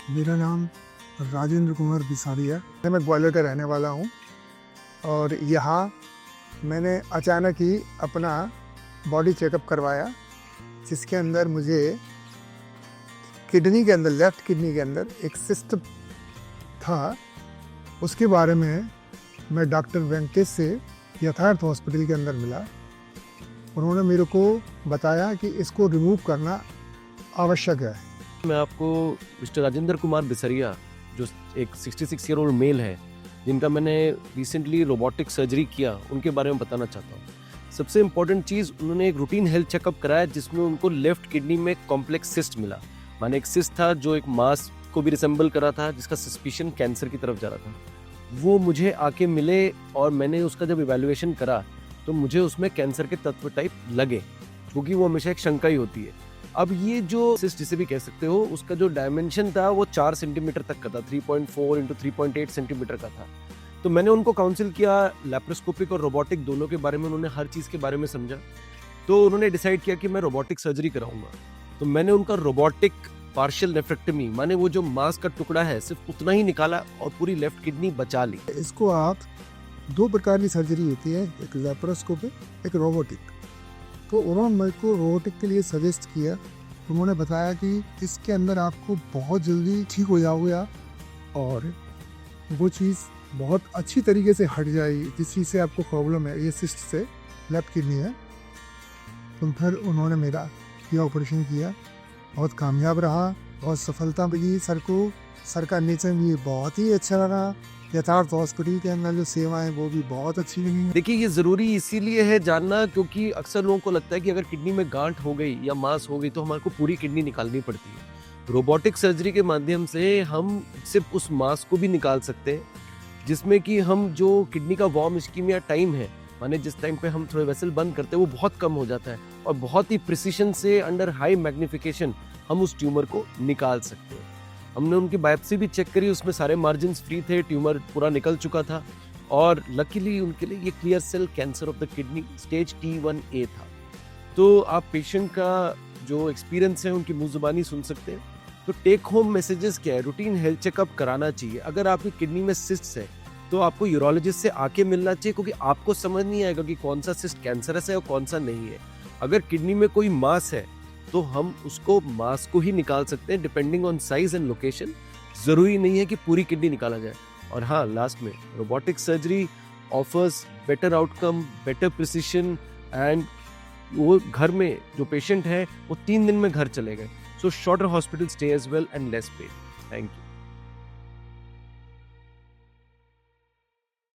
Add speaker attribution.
Speaker 1: मेरा नाम राजेंद्र कुमार बिसारिया है। मैं ग्वालियर का रहने वाला हूँ और यहाँ मैंने अचानक ही अपना बॉडी चेकअप करवाया, जिसके अंदर मुझे किडनी के अंदर, लेफ्ट किडनी के अंदर एक सिस्ट था। उसके बारे में मैं डॉक्टर वेंकटेश से यथार्थ हॉस्पिटल के अंदर मिला। उन्होंने मेरे को बताया कि इसको रिमूव करना आवश्यक है।
Speaker 2: मैं आपको मिस्टर राजेंद्र कुमार बिसरिया, जो एक 66 ईयर ओल्ड मेल है, जिनका मैंने रिसेंटली रोबोटिक सर्जरी किया, उनके बारे में बताना चाहता हूँ। सबसे इम्पोर्टेंट चीज़, उन्होंने एक रूटीन हेल्थ चेकअप कराया जिसमें उनको लेफ्ट किडनी में कॉम्प्लेक्स सिस्ट मिला। माने एक सिस्ट था जो एक मास को भी रिसेंबल कर रहा था, जिसका सस्पिशन कैंसर की तरफ जा रहा था। वो मुझे आके मिले और मैंने उसका जब इवैल्यूएशन करा तो मुझे उसमें कैंसर के तत्व टाइप लगे, क्योंकि वो हमेशा एक शंका ही होती है। अब ये जो सिस्ट जिसे भी कह सकते हो, उसका जो डायमेंशन था वो 4 सेंटीमीटर तक का था, 3.4 इंटू 3.8 सेंटीमीटर का था। तो मैंने उनको काउंसिल किया, लैप्रोस्कोपिक और रोबोटिक दोनों के बारे में उन्होंने हर चीज़ के बारे में समझा। तो उन्होंने डिसाइड किया कि मैं रोबोटिक सर्जरी कराऊंगा। तो मैंने उनका रोबोटिक पार्शियल नेफ्रेक्टमी, माने वो जो मांस का टुकड़ा है सिर्फ उतना ही निकाला और पूरी लेफ्ट किडनी बचा ली।
Speaker 1: इसको आप 2 प्रकार की सर्जरी होती है, एक लैप्रोस्कोपिक, एक रोबोटिक। तो उन्होंने मेरे को रोबोटिक के लिए सजेस्ट किया। उन्होंने बताया कि इसके अंदर आपको बहुत जल्दी ठीक हो जाओगे आप, और वो चीज़ बहुत अच्छी तरीके से हट जाएगी जिस चीज़ से आपको प्रॉब्लम है, ये सिस्ट से, लेफ्ट किडनी है। तो फिर उन्होंने मेरा ये ऑपरेशन किया, बहुत कामयाब रहा, बहुत सफलता मिली सर को। सर का नेचर भी बहुत ही अच्छा लगा। यथार्थ हॉस्पिटल के अंदर जो सेवाएं वो भी बहुत अच्छी लगी।
Speaker 2: देखिए, ये ज़रूरी इसीलिए है जानना, क्योंकि अक्सर लोगों को लगता है कि अगर किडनी में गांठ हो गई या मांस हो गई तो हमारे को पूरी किडनी निकालनी पड़ती है। रोबोटिक सर्जरी के माध्यम से हम सिर्फ उस मांस को भी निकाल सकते हैं, जिसमें कि हम जो किडनी का वॉर्म इस्कीमिया टाइम है, माने जिस टाइम पे हम थोड़े वेसल बंद करते हैं, वो बहुत कम हो जाता है और बहुत ही प्रिसिशन से अंडर हाई मैग्निफिकेशन हम उस ट्यूमर को निकाल सकते हैं। हमने उनकी बायोप्सी भी चेक करी, उसमें सारे मार्जिन्स फ्री थे, ट्यूमर पूरा निकल चुका था और लकीली उनके लिए ये clear cell cancer of the kidney stage T1A था। तो आप पेशेंट का जो एक्सपीरियंस है उनकी मुंह जुबानी सुन सकते हैं। तो टेक होम मैसेजेस क्या है? रूटीन हेल्थ चेकअप कराना चाहिए। अगर आपकी किडनी में सिस्ट्स है तो आपको यूरोलॉजिस्ट से आके मिलना चाहिए, क्योंकि आपको समझ नहीं आएगा कि कौन सा सिस्ट कैंसरस है और कौन सा नहीं है। अगर किडनी में कोई मास है तो हम उसको मास को ही निकाल सकते हैं, depending on size and location. जरूरी नहीं है कि पूरी किडनी निकाला जाए। और हाँ, लास्ट में robotic surgery offers better outcome, better precision, and वो घर में जो पेशेंट है वो 3 दिन में घर चले गए। So shorter hospital stay as well and less pay. Thank you.